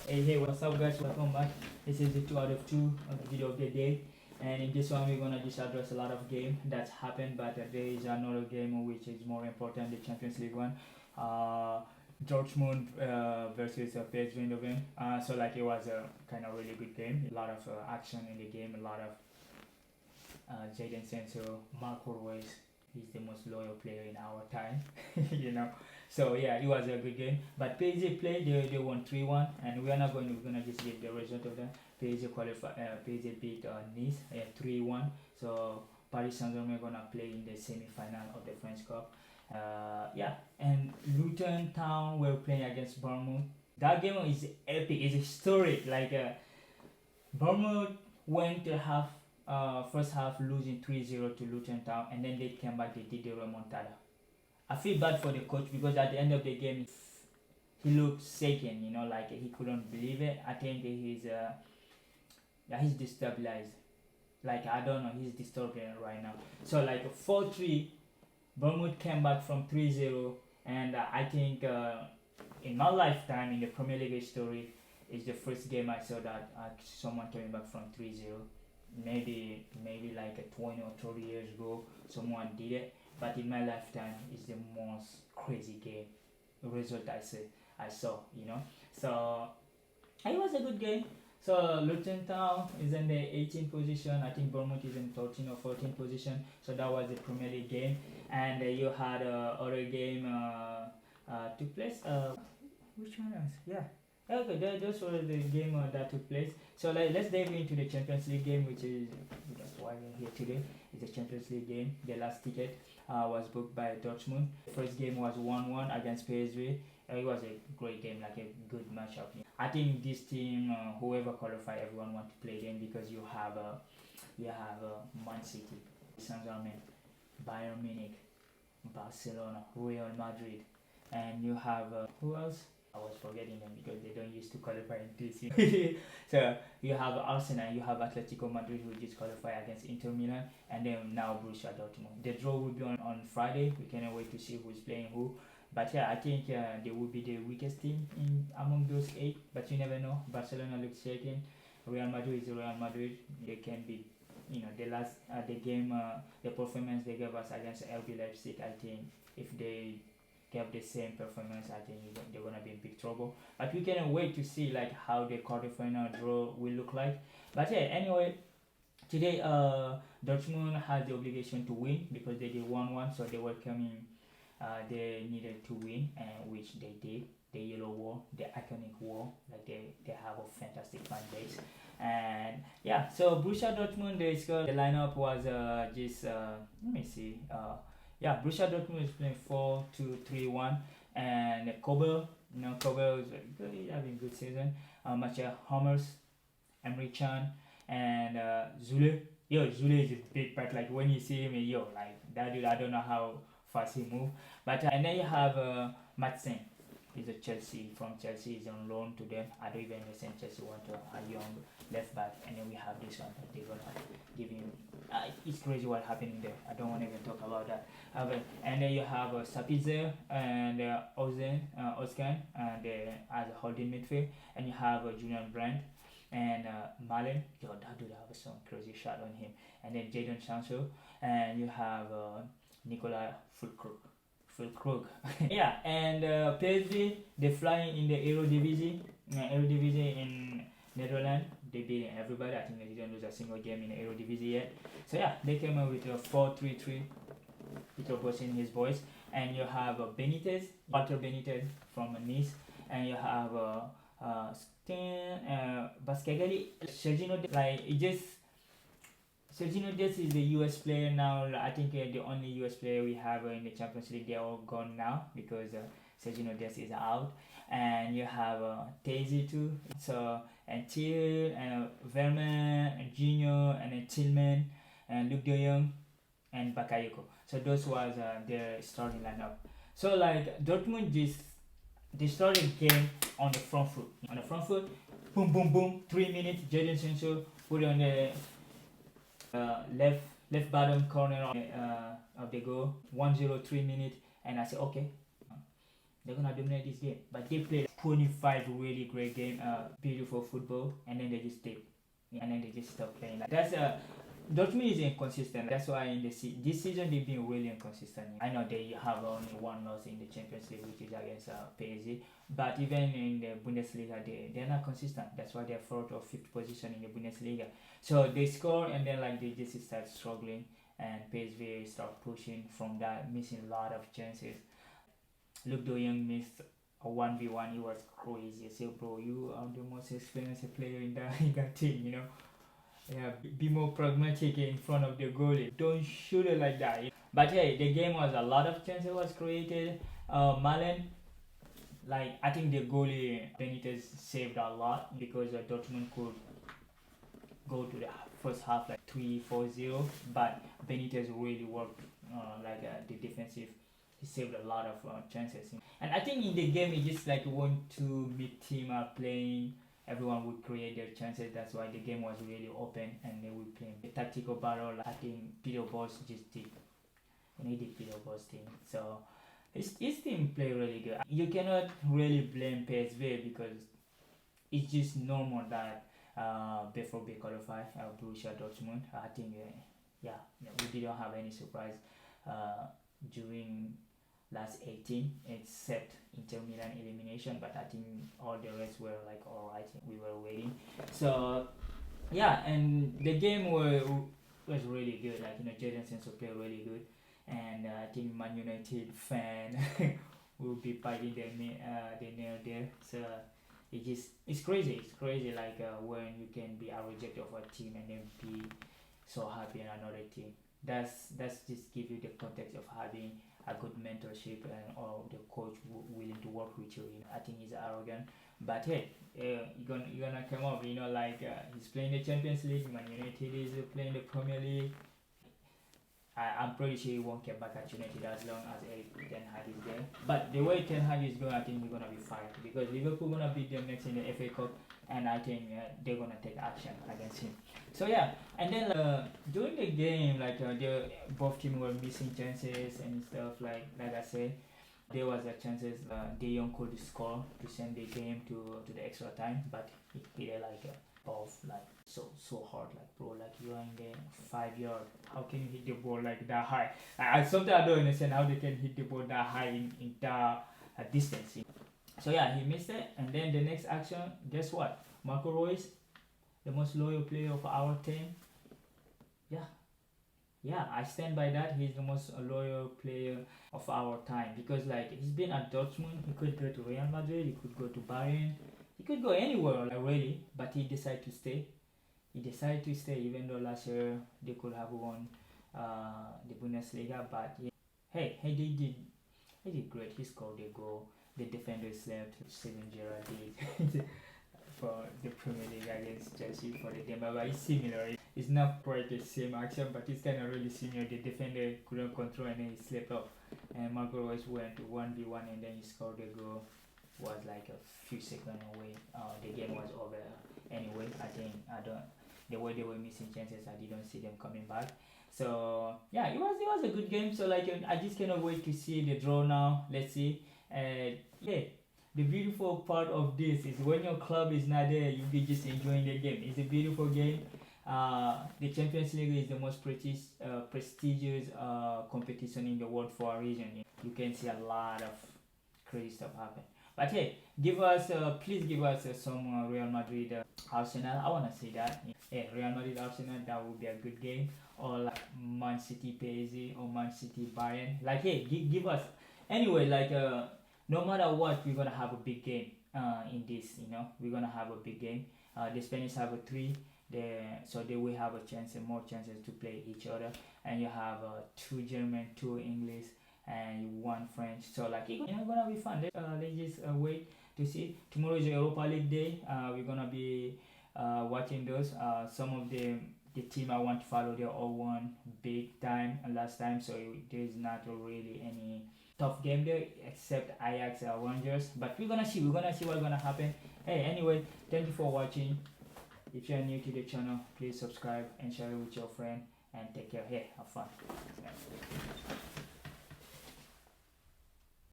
Hey, what's up guys, welcome back. This is the 2 out of 2 of the video of the day, and in this one we're gonna just address a lot of game that's happened, but there is another game which is more important, the Champions League one. uh, Dortmund versus PSV Eindhoven. So like it was a kind of really good game, a lot of action in the game, a lot of Jadon Sancho, Marco Reus. He's the most loyal player in our time, you know. So yeah, it was a good game. But PSG played, they won 3-1, and we're gonna just give the result of that. PSG qualified, PSG beat Nice 3-1. So Paris Saint-Germain gonna play in the semi-final of the French Cup. Yeah, and Luton Town were playing against Bournemouth. That game is epic. It's historic. Like Bournemouth went to first half losing 3-0 to Luton Town, and then they came back, they did the remontada. I feel bad for the coach because at the end of the game he looked shaken, like he couldn't believe it. I think he's destabilized. Like I don't know, he's disturbed right now. So like 4-3, Bournemouth came back from 3-0, and I think in my lifetime in the Premier League history, it's the first game I saw that someone coming back from 3-0. Maybe like 20 or 30 years ago someone did it, but in my lifetime it's the most crazy game result I saw. So it was a good game. So Luton Town is in the 18th position. I think Bournemouth is in 13 or 14th position. So that was the Premier League game, and you had other game took place. Which one else? Yeah. Okay, those were the game that took place. So let's dive into the Champions League game, which is that's why we're here today. It's a Champions League game. The last ticket was booked by Dortmund. The first game was 1-1 against PSV. It was a great game, like a good matchup. I think this team, whoever qualified, everyone want to play them because you have Man City, Saint Germain, Bayern Munich, Barcelona, Real Madrid, and you have who else? I was forgetting them because they don't used to qualify in this year. So you have Arsenal, you have Atletico Madrid who just qualified against Inter Milan, and then now Borussia Dortmund. The draw will be on Friday. We cannot wait to see who's playing who. But yeah, I think they will be the weakest team among those 8. But you never know. Barcelona looks shaking. Real Madrid is Real Madrid. They can be, the last the game, the performance they gave us against RB Leipzig. I think if they have the same performance, I think they're gonna be in big trouble. But we cannot wait to see like how the quarterfinal draw will look like. But yeah, anyway, today Dortmund has the obligation to win because they did 1-1, so they were coming. They needed to win, which they did. The yellow wall, the iconic wall, like they have a fantastic fan base. And yeah, so Borussia Dortmund, the lineup was just let me see. Yeah, Borussia Dortmund is playing 4-2-3-1, and Kobel, Kobel is having a good season. Mathieu Hummels, Emre Can, and Zule. Zule is a big part. Like when you see him, like that dude, I don't know how fast he move. But and then you have Madsen. He's a from Chelsea. He's on loan to them. I don't even understand Chelsea want a young left back, and then we have this one that they're gonna give him. It's crazy what happening there. I don't want to even talk about that. And then you have Sapitzer and Ozkan and as a holding midfield, and you have Julian Brandt and Malen. That dude have some crazy shot on him. And then Jadon Sancho, and you have Nicola Fulkrug. Yeah, and PSV, they're flying in the Eredivisie. Eredivisie in Netherlands. They beat everybody. I think they didn't lose a single game in the Eredivisie yet. So yeah, they came out with a 4-3-3. Peter Bosz in his voice. And you have Benitez, Walter Benitez from Nice. And you have Baskegeli, Sergino, like it just Sergino Dest is the US player now. I think the only US player we have in the Champions League. They're all gone now because Sergino Dest is out. And you have Daisy too. So and Till and Verman and Gino and then Tillman and Luke De Jong and Bakayoko. So those was their starting lineup. So like Dortmund just they started game on the front foot. On the front foot, boom, boom, boom. 3 minutes. Jadon Sancho put it on the left bottom corner of the goal. 1-0, 3 minutes, and I said okay. they're gonna dominate this game. But they played 25 really great game, beautiful football, and then they just dip, and then they just stop playing. Like, that's Dortmund is inconsistent. That's why in this season they've been really inconsistent. I know they have only one loss in the Champions League, which is against PSV. But even in the Bundesliga, they're not consistent. That's why they're fourth or fifth position in the Bundesliga. So they score and then like they just start struggling, and PSV start pushing from that, missing a lot of chances. Luke De Jong missed a 1v1. He was crazy. I said, bro, you are the most experienced player in that team, you know. Yeah, be more pragmatic in front of the goalie. Don't shoot it like that. But hey, the game was a lot of chances was created. Malen, like I think the goalie Benitez saved a lot because Dortmund could go to the first half like 3-4-0, but Benitez really worked the defensive. He saved a lot of chances, and I think in the game he just like want to mid team are playing. Everyone would create their chances. That's why the game was really open and they would play the tactical battle. I think Peter Bosz just did, and he did Peter Bosz team. So his team played really good. You cannot really blame PSV because it's just normal that BVB qualified Borussia Dortmund. I think we didn't have any surprise during last 18 except Inter Milan elimination, but I think all the rest were like alright. We were waiting. So yeah, and the game was really good. Like Jadon Sancho played really good, and I think Man United fan will be biting their nail there. So it's crazy. It's crazy like when you can be a reject of a team and then be so happy in another team. That's just give you the context of having a good mentorship and or the coach willing to work with you. I think he's arrogant, but hey, you're gonna come up. He's playing the Champions League. Man United is playing the Premier League. I'm pretty sure he won't get back at United as long as Ten Hag is there. But the way Ten Hag is going, I think he's gonna be fine because Liverpool gonna beat them next in the FA Cup, and I think they're gonna take action against him. So yeah, and then during the game, both teams were missing chances and stuff. Like I said, there was a chances De Jong could score to send the game to the extra time, but he hit off so hard, like bro, like you are in the 5 yard. How can you hit the ball like that high? Sometimes I don't understand how they can hit the ball that high in that distance. So yeah, he missed it, and then the next action, guess what? Marco Reus, the most loyal player of our team. Yeah, I stand by that. He's the most loyal player of our time because like he's been at Dortmund. He could go to Real Madrid. He could go to Bayern. He could go anywhere already, but he decided to stay. Even though last year they could have won the Bundesliga, but he did great. He scored a goal. The defender slept. Steven Gerrard did for the Premier League against Chelsea for the game, but it's similar. It's not quite the same action, but it's kind of really similar. The defender couldn't control and then he slipped off, and Marco Reus went to 1v1 and then he scored a goal. Was like a few seconds away. The game was over anyway. The way they were missing chances, I didn't see them coming back. So yeah, it was a good game. So like I just cannot wait to see the draw now. Let's see. The beautiful part of this is when your club is not there, you be just enjoying the game. It's a beautiful game. The Champions League is the most prestigious competition in the world for a reason. You can see a lot of crazy stuff happen. But hey, please give us some Real Madrid Arsenal. I wanna see that. Real Madrid Arsenal, that would be a good game. Or like Man City PSG or Man City Bayern. Like hey, give us. Anyway, no matter what, we're gonna have a big game in this. We're gonna have a big game. The Spanish have a 3. So they will have more chances to play each other. And you have 2 German, 2 English, and 1 French. So it's gonna be fun. Let's just wait to see. Tomorrow is Europa League day. We're gonna be watching those. Some of the team I want to follow, they all won big time last time, so there's not really any tough game there except Ajax Rangers. But we're gonna see what's gonna happen. Hey, anyway, thank you for watching. If you're new to the channel, please subscribe and share it with your friend, and take care. Hey, have fun.